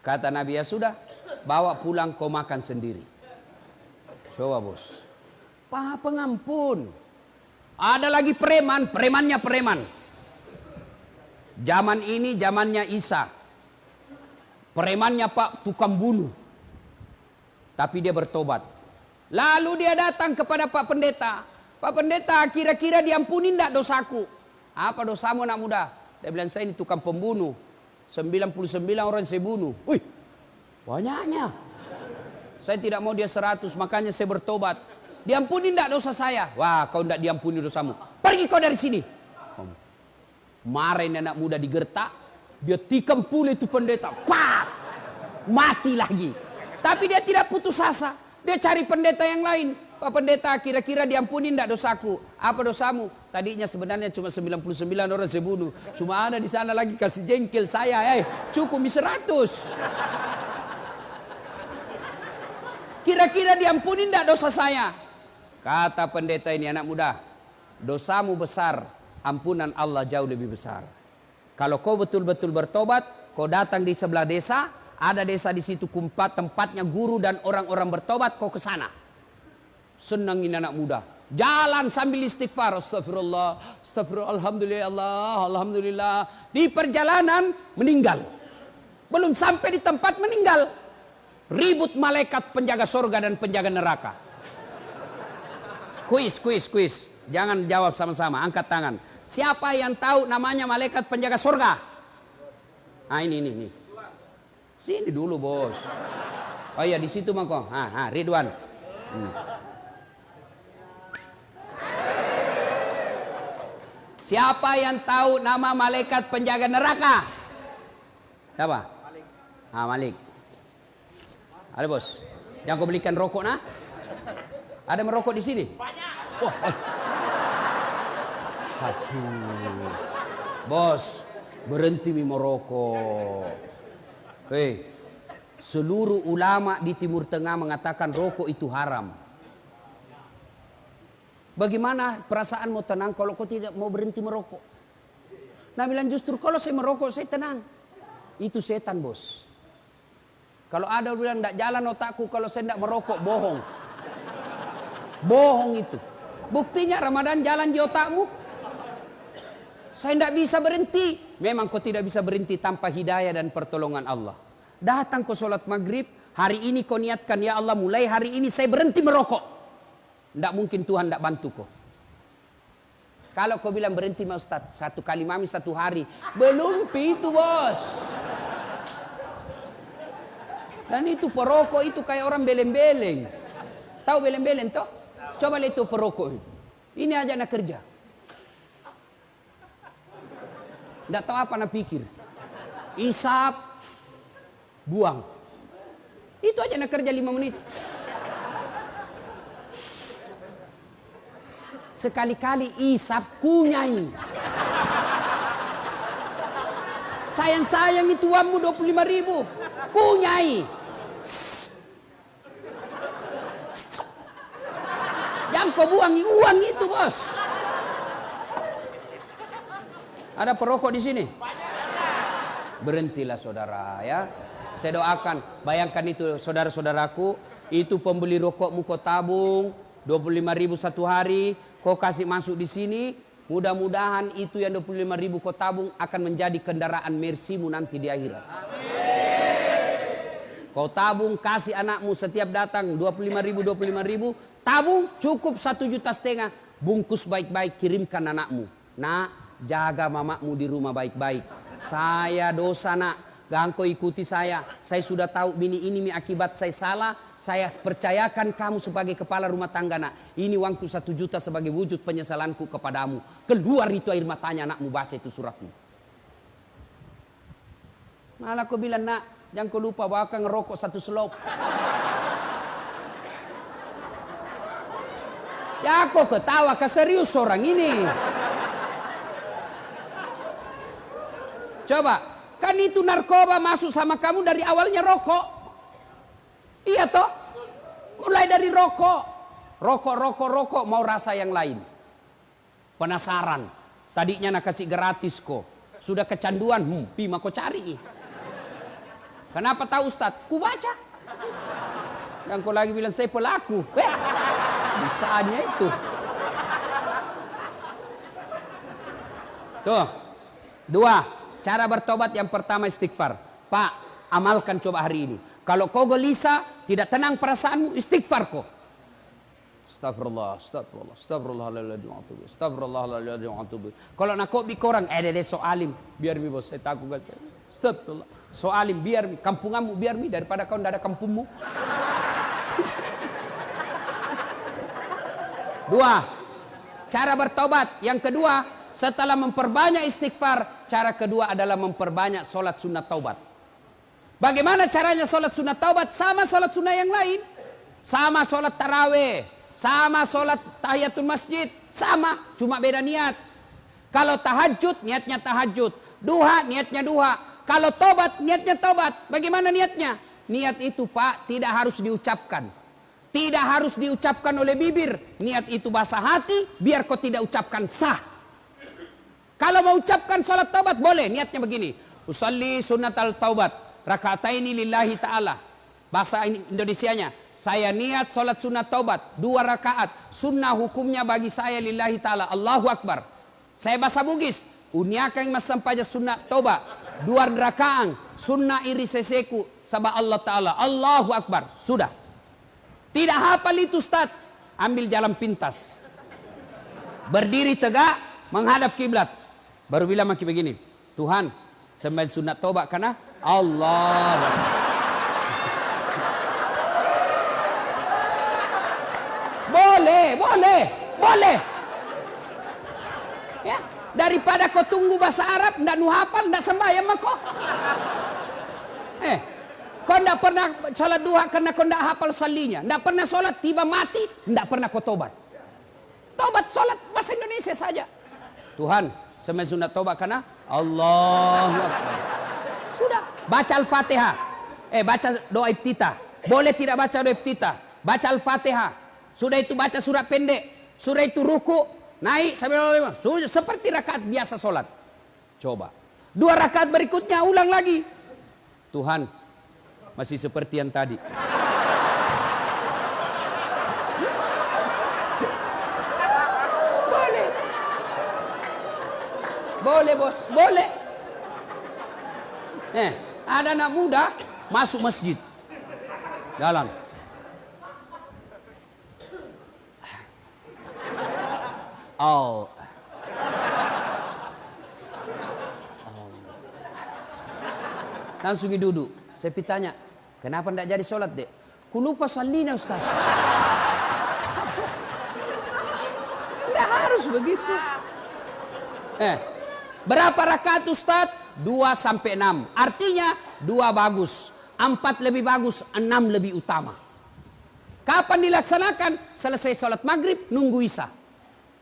Kata Nabi, ya sudah. Bawa pulang kau makan sendiri. Coba bos. Paha pengampun. Ada lagi preman, premannya preman. Zaman ini zamannya Isa. Premannya Pak tukang bunuh. Tapi dia bertobat. Lalu dia datang kepada Pak Pendeta. Pak Pendeta, kira-kira diampuni enggak dosaku? Apa dosamu anak muda? Dia bilang, saya ini tukang pembunuh. 99 orang saya bunuh. Wih, banyaknya. Saya tidak mau dia 100, makanya saya bertobat. Diampuni enggak dosa saya? Wah, kau enggak diampuni dosamu. Pergi kau dari sini. Marahin anak muda digertak. Dia tikam pula itu pendeta. Pak! Mati lagi. Tapi dia tidak putus asa. Dia cari pendeta yang lain. Pak Pendeta, kira-kira diampuni enggak dosaku? Apa dosamu? Tadinya sebenarnya cuma 99 orang saya bunuh. Cuma ada di sana lagi kasih jengkel saya. Cukup 100. Kira-kira diampuni enggak dosa saya? Kata pendeta ini, anak muda, dosamu besar, ampunan Allah jauh lebih besar. Kalau kau betul-betul bertobat, kau datang di sebelah desa, ada desa di situ tempatnya guru dan orang-orang bertobat, kau ke sana. Senangin anak muda. Jalan sambil istighfar. Astagfirullah, astagfirullah, alhamdulillah, Allah, alhamdulillah. Di perjalanan meninggal. Belum sampai di tempat meninggal. Ribut malaikat penjaga surga dan penjaga neraka. Kuis. Jangan jawab sama-sama, angkat tangan. Siapa yang tahu namanya malaikat penjaga surga? Ah ini. Sini dulu bos. Oh iya di situ mangkong. Ridwan. Siapa yang tahu nama malaikat penjaga neraka? Siapa? Malik. Ada bos. Yang kau belikan rokok nah? Ada merokok di sini? Banyak. Aduh. Bos, berhenti merokok. Seluruh ulama di Timur Tengah mengatakan rokok itu haram. Bagaimana perasaan mau tenang kalau kau tidak mau berhenti merokok? Nah bilang justru kalau saya merokok saya tenang. Itu setan bos. Kalau ada bilang tidak jalan otakku kalau saya tidak merokok, bohong. Bohong itu. Buktinya Ramadan jalan di otakmu. Saya tidak bisa berhenti. Memang kau tidak bisa berhenti tanpa hidayah dan pertolongan Allah. Datang ke sholat maghrib. Hari ini kau niatkan, ya Allah mulai hari ini saya berhenti merokok. Tidak mungkin Tuhan tidak bantu kau. Kalau kau bilang berhenti ma Ustaz, 1 kali mami 1 hari. Belum itu bos. Dan itu perokok itu kayak orang beleng-beleng. Tahu beleng-beleng toh? Coba lihat itu perokok. Ini aja nak kerja. Tidak tahu apa nak pikir. Isap, buang. Itu aja nak kerja 5 menit. Sekali-kali isap, kunyai. Sayang-sayang itu uangmu 25.000. Kunyai. Yang kau buangi uang itu, bos. Ada perokok di sini? Berhentilah saudara ya. Saya doakan, bayangkan itu saudara-saudaraku, itu pembeli rokokmu kau tabung 25.000 satu hari, kau kasih masuk di sini, mudah-mudahan itu yang 25.000 kau tabung akan menjadi kendaraan Mercy-mu nanti di akhirat. Kau tabung kasih anakmu setiap datang 25.000, tabung cukup 1,5 juta, bungkus baik-baik kirimkan anakmu. Nak, jaga mamamu di rumah baik-baik. Saya dosa nak, gangko ikuti saya sudah tahu ini akibat saya salah, saya percayakan kamu sebagai kepala rumah tangga nak. Ini uangku 1 juta sebagai wujud penyesalanku kepadamu. Keluar itu air matanya anakmu baca itu suratmu. Malah aku bilang nak, jangan kau lupa bahkan ngerokok 1 selop. Ya kok ketawa, keserius orang ini. Coba, kan itu narkoba masuk sama kamu dari awalnya rokok. Iya toh? Mulai dari rokok. Rokok, mau rasa yang lain. Penasaran. Tadinya nak kasih gratis kok. Sudah kecanduan, pima kau cari. Kenapa tahu Ustaz? Ku baca. Yang kau lagi bilang saya pelaku. Bisanya itu. Tuh. 2. Cara bertobat yang pertama istighfar. Pak, amalkan coba hari ini. Kalau kau gelisah, tidak tenang perasaanmu, istighfar kau. Astagfirullah. Kalau nak kau bikorang, dede soalim. Biar mi bos, saya takut gak saya. Astagfirullah. Soalim, biar mi. Kampunganmu, biar mi. Daripada kau tidak ada kampungmu. 2. Cara bertobat. Yang kedua, setelah memperbanyak istighfar, cara kedua adalah memperbanyak solat sunat taubat. Bagaimana caranya solat sunat taubat? Sama solat sunat yang lain. Sama solat taraweh. Sama solat tahiyatul masjid. Sama, cuma beda niat. Kalau tahajud, niatnya tahajud. Duha, niatnya duha. Kalau taubat, niatnya taubat. Bagaimana niatnya? Niat itu Pak, tidak harus diucapkan. Tidak harus diucapkan oleh bibir. Niat itu bahasa hati, biar kau tidak ucapkan sah. Kalau mau ucapkan salat taubat boleh, niatnya begini. Usalli sunnatal taubat, raka'ataini lillahi ta'ala. Bahasa Indonesianya, saya niat salat sunat taubat, 2 rakaat. Sunnah hukumnya bagi saya lillahi ta'ala, Allahu Akbar. Saya bahasa Bugis, uniakang masampaja sunat taubat, 2 rakaat, sunnah iri seseku, sabah Allah ta'ala, Allahu Akbar. Sudah. Tidak hafal itu Ustaz, ambil jalan pintas. Berdiri tegak, menghadap kiblat. Baru bilang maki begini, Tuhan, sembahyang sunat taubat karena Allah. Boleh. Ya, daripada kau tunggu bahasa Arab, ndak nu hafal, ndak sembahyang mah kau. Kau ndak pernah salat duha karena kau ndak hafal salinya, ndak pernah salat tiba mati, ndak pernah kau tobat. Tobat salat bahasa Indonesia saja. Tuhan, sembahyang sunat taubat karena Allahu Akbar. Sudah, baca Al-Fatihah. Baca doa iftitah. Boleh tidak baca doa iftitah? Baca Al-Fatihah. Sudah itu baca surat pendek. Sudah itu ruku, naik sampai sudah seperti rakaat biasa salat. Coba. 2 rakaat berikutnya ulang lagi. Tuhan, masih seperti yang tadi. Boleh bos, boleh. Ada anak muda masuk masjid. Jalan. Langsung duduk. Saya tanya, kenapa tidak jadi sholat dek? Ku lupa salina Ustaz. Tidak harus begitu. Berapa rakaat Ustaz? 2 sampai 6. Artinya 2 bagus, 4 lebih bagus, 6 lebih utama. Kapan dilaksanakan? Selesai sholat maghrib, nunggu isya.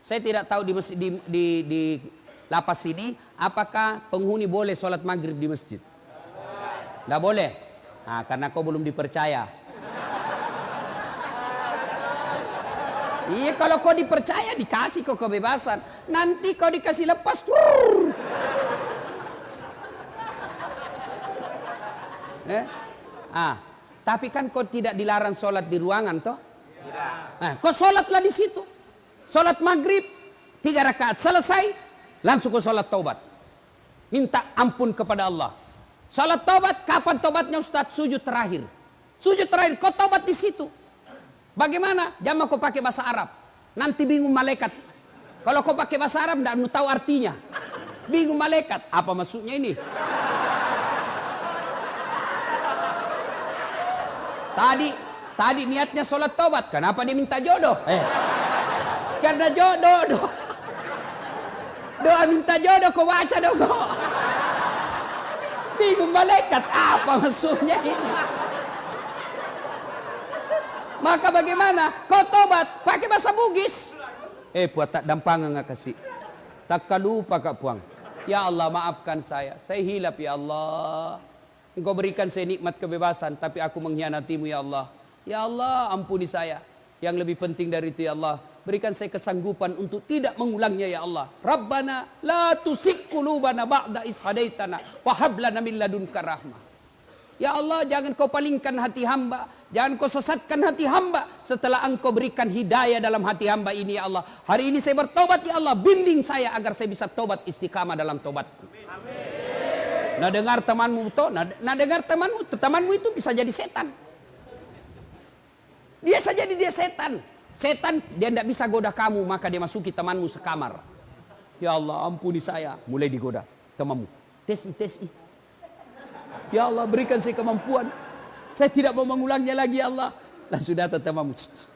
Saya tidak tahu di masjid, di lapas ini apakah penghuni boleh sholat maghrib di masjid? Tidak boleh. Nah, karena kau belum dipercaya. Iya, kalau kau dipercaya dikasih kau kebebasan. Nanti kau dikasih lepas. Tapi kan kau tidak dilarang sholat di ruangan toh? Tidak. Kau sholatlah di situ. Sholat maghrib 3 rakaat selesai, langsung kau sholat taubat. Minta ampun kepada Allah. Sholat taubat, kapan taubatnya Ustaz? Sujud terakhir. Sujud terakhir, kau taubat di situ. Bagaimana? Jangan kau pakai bahasa Arab. Nanti bingung malaikat. Kalau kau pakai bahasa Arab, tidak tahu artinya. Bingung malaikat. Apa maksudnya ini? Tadi niatnya sholat taubat. Kenapa dia minta jodoh? Karena jodoh. Doa minta jodoh, kau baca dong kau. Bingung malaikat. Apa maksudnya ini? Maka bagaimana? Kau tobat pakai bahasa Bugis. Puat tak dampangan nggak kasih. Tak lupa kak puang. Ya Allah maafkan saya. Saya hilap ya Allah. Engkau berikan saya nikmat kebebasan. Tapi aku mengkhianatimu ya Allah. Ya Allah ampuni saya. Yang lebih penting dari itu ya Allah. Berikan saya kesanggupan untuk tidak mengulangnya ya Allah. Rabbana la tusik qulubana ba'da is hadaitana. Wa hab lana min ladunka rahmah. Ya Allah, jangan kau palingkan hati hamba. Jangan kau sesatkan hati hamba. Setelah engkau berikan hidayah dalam hati hamba ini ya Allah. Hari ini saya bertobat ya Allah. Bimbing saya agar saya bisa tobat istiqamah dalam tobatku. Amin. Nah dengar temanmu itu. Nah dengar temanmu itu bisa jadi setan. Dia saja dia setan. Setan dia tidak bisa goda kamu. Maka dia masuki temanmu sekamar. Ya Allah ampuni saya. Mulai digoda temanmu. Tes. Ya Allah berikan saya kemampuan. Saya tidak mau mengulangnya lagi ya Allah. Langsung datang temanmu. 1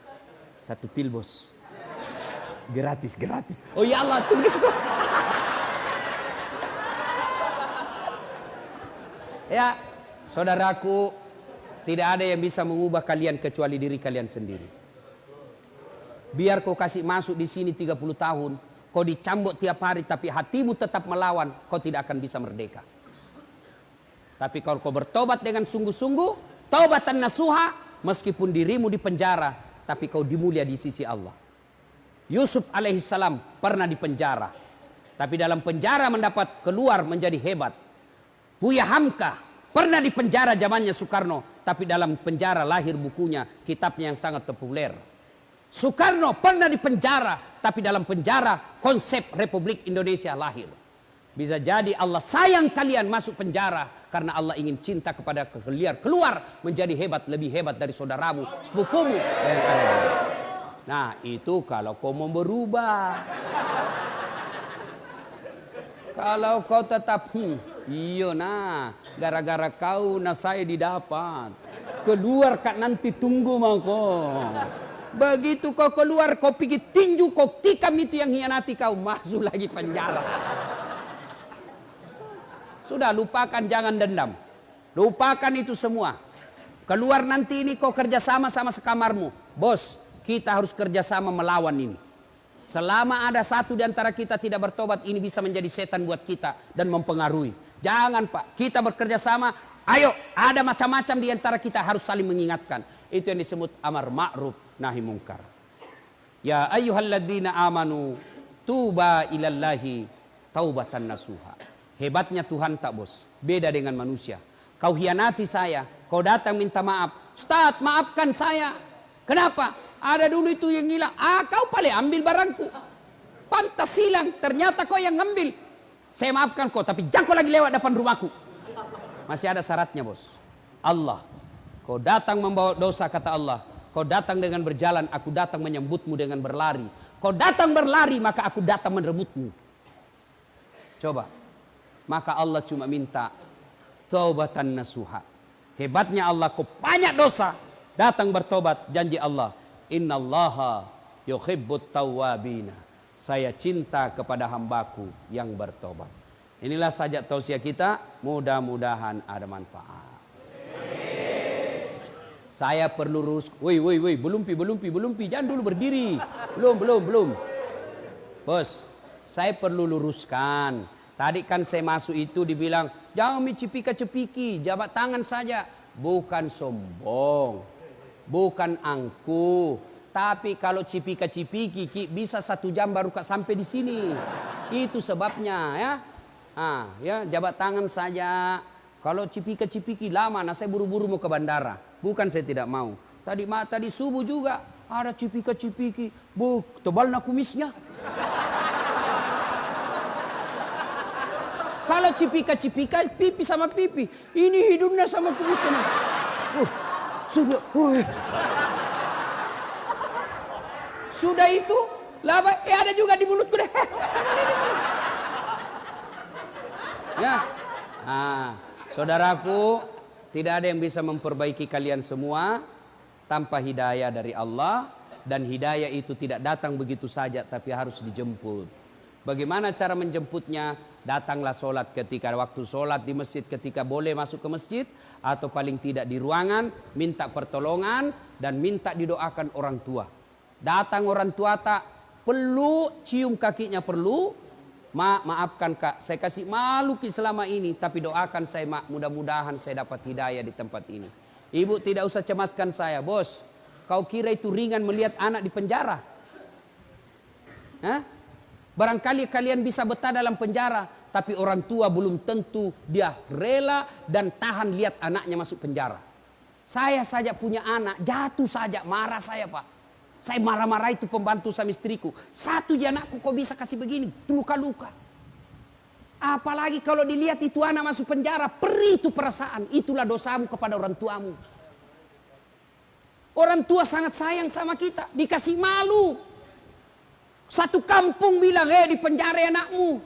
pil bos. Gratis. Oh ya Allah tunggu. Ya saudaraku. Tidak ada yang bisa mengubah kalian kecuali diri kalian sendiri. Biar kau kasih masuk di sini 30 tahun. Kau dicambuk tiap hari tapi hatimu tetap melawan. Kau tidak akan bisa merdeka. Tapi kalau kau bertobat dengan sungguh-sungguh, taubatan nasuha, meskipun dirimu di penjara, tapi kau dimulia di sisi Allah. Yusuf alaihissalam pernah di penjara, tapi dalam penjara mendapat keluar menjadi hebat. Buya Hamka pernah di penjara zamannya Soekarno, tapi dalam penjara lahir bukunya, kitabnya yang sangat populer. Soekarno pernah di penjara, tapi dalam penjara konsep Republik Indonesia lahir. Bisa jadi Allah sayang kalian masuk penjara karena Allah ingin cinta kepada kalian keluar menjadi hebat, lebih hebat dari saudaramu, sepupumu. Nah itu kalau kau mau berubah. Kalau kau tetap iya nah gara-gara kau nah saya didapat. Keluar kak nanti tunggu mau kau. Begitu kau keluar kau pergi tinju kau tikam itu yang hianati kau masuk lagi penjara. Sudah lupakan jangan dendam. Lupakan itu semua. Keluar nanti ini kau kerjasama sama sekamarmu. Bos kita harus kerjasama melawan ini. Selama ada satu di antara kita tidak bertobat ini bisa menjadi setan buat kita dan mempengaruhi. Jangan Pak kita bekerja sama. Ayo ada macam-macam di antara kita harus saling mengingatkan. Itu yang disebut amar ma'ruf nahi mungkar. Ya ayyuhalladzina amanu tuba ilallahi taubatan nasuha. Hebatnya Tuhan tak bos. Beda dengan manusia. Kau hianati saya. Kau datang minta maaf. Ustaz maafkan saya. Kenapa? Ada dulu itu yang hilang. Kau paling ambil barangku. Pantas hilang. Ternyata kau yang ngambil. Saya maafkan kau. Tapi jangan kau lagi lewat depan rumahku. Masih ada syaratnya bos. Allah. Kau datang membawa dosa kata Allah. Kau datang dengan berjalan. Aku datang menyambutmu dengan berlari. Kau datang berlari maka aku datang merebutmu. Coba. Maka Allah cuma minta taubatan nasuha. Hebatnya Allah kau banyak dosa. Datang bertobat janji Allah. Innallaha yuhibbut tawwabina. Saya cinta kepada hambaku yang bertobat. Inilah saja tausiah kita, mudah-mudahan ada manfaat. Saya perlu lurus. Woi, belum pi, jangan dulu berdiri. Belum. Bos, saya perlu luruskan. Tadi kan saya masuk itu dibilang, jangan cipika-cepiki, jabat tangan saja. Bukan sombong, bukan angku. Tapi kalau cipika-cipiki bisa 1 jam baru sampai di sini. Itu sebabnya ya. Ya jabat tangan saja. Kalau cipika-cipiki lama, nah saya buru-buru mau ke bandara. Bukan saya tidak mau. Tadi subuh juga ada cipika-cipiki. Tebal nak kumisnya. Kalau cipika-cipika, pipi sama pipi. Ini hidungnya sama kumisnya. Sudah. Sudah itu, laba, ada juga di mulutku deh. Ya. Saudaraku, tidak ada yang bisa memperbaiki kalian semua tanpa hidayah dari Allah. Dan hidayah itu tidak datang begitu saja, tapi harus dijemput. Bagaimana cara menjemputnya? Datanglah sholat ketika waktu sholat di masjid, ketika boleh masuk ke masjid, atau paling tidak di ruangan, minta pertolongan dan minta didoakan orang tua. Datang orang tua tak perlu cium kakinya, perlu. Maafkan kak, saya kasih malu selama ini, tapi doakan saya mak, mudah-mudahan saya dapat hidayah di tempat ini. Ibu tidak usah cemaskan saya, bos. Kau kira itu ringan melihat anak di penjara? Barangkali kalian bisa betah dalam penjara, tapi orang tua belum tentu dia rela dan tahan lihat anaknya masuk penjara. Saya saja punya anak, jatuh saja marah saya pak. Saya marah-marah itu pembantu sama istriku. Satu je anakku kok bisa kasih begini, luka-luka. Apalagi kalau dilihat itu anak masuk penjara, perih itu perasaan. Itulah dosamu kepada orang tuamu. Orang tua sangat sayang sama kita, dikasih malu. Satu kampung bilang, di penjara anakmu.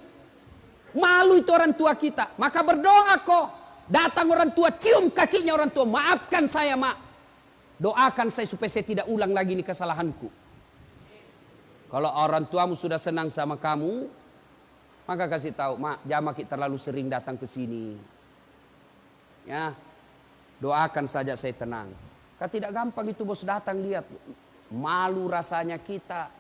Malu itu orang tua kita. Maka berdoa kok. Datang orang tua, cium kakinya orang tua. Maafkan saya mak. Doakan saya supaya saya tidak ulang lagi ini kesalahanku. Kalau orang tuamu sudah senang sama kamu, maka kasih tahu, mak, jangan kita terlalu sering datang ke sini. Ya, doakan saja saya tenang. Kan tidak gampang itu bos datang lihat. Malu rasanya kita.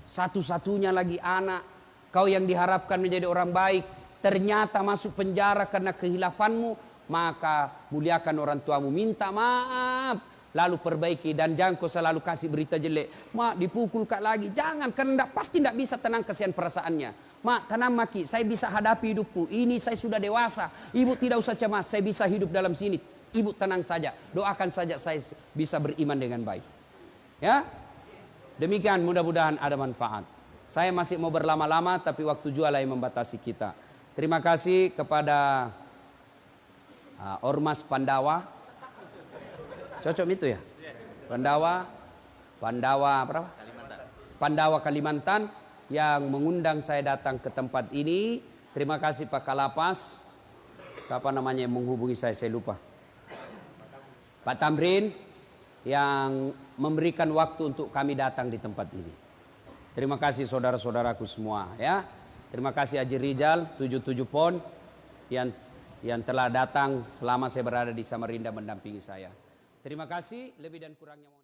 Satu-satunya lagi anak, kau yang diharapkan menjadi orang baik, ternyata masuk penjara karena kehilafanmu, maka muliakan orang tuamu, minta maaf, lalu perbaiki, dan jangan kau selalu kasih berita jelek. Mak, dipukul kak lagi, jangan, karena pasti tidak bisa tenang kasihan perasaannya. Mak, tenang maki, saya bisa hadapi hidupku, ini saya sudah dewasa, ibu tidak usah cemas, saya bisa hidup dalam sini, ibu tenang saja, doakan saja saya bisa beriman dengan baik. Ya. Demikian, mudah-mudahan ada manfaat. Saya masih mau berlama-lama, tapi waktu jual yang membatasi kita. Terima kasih kepada Ormas Pandawa. Cocok itu ya? Pandawa berapa? Pandawa Kalimantan yang mengundang saya datang ke tempat ini. Terima kasih Pak Kalapas. Siapa namanya yang menghubungi saya lupa. Pak Tamrin yang memberikan waktu untuk kami datang di tempat ini. Terima kasih saudara-saudaraku semua ya. Terima kasih Haji Rizal 77 Pon yang telah datang selama saya berada di Samarinda mendampingi saya. Terima kasih, lebih dan kurangnya mohon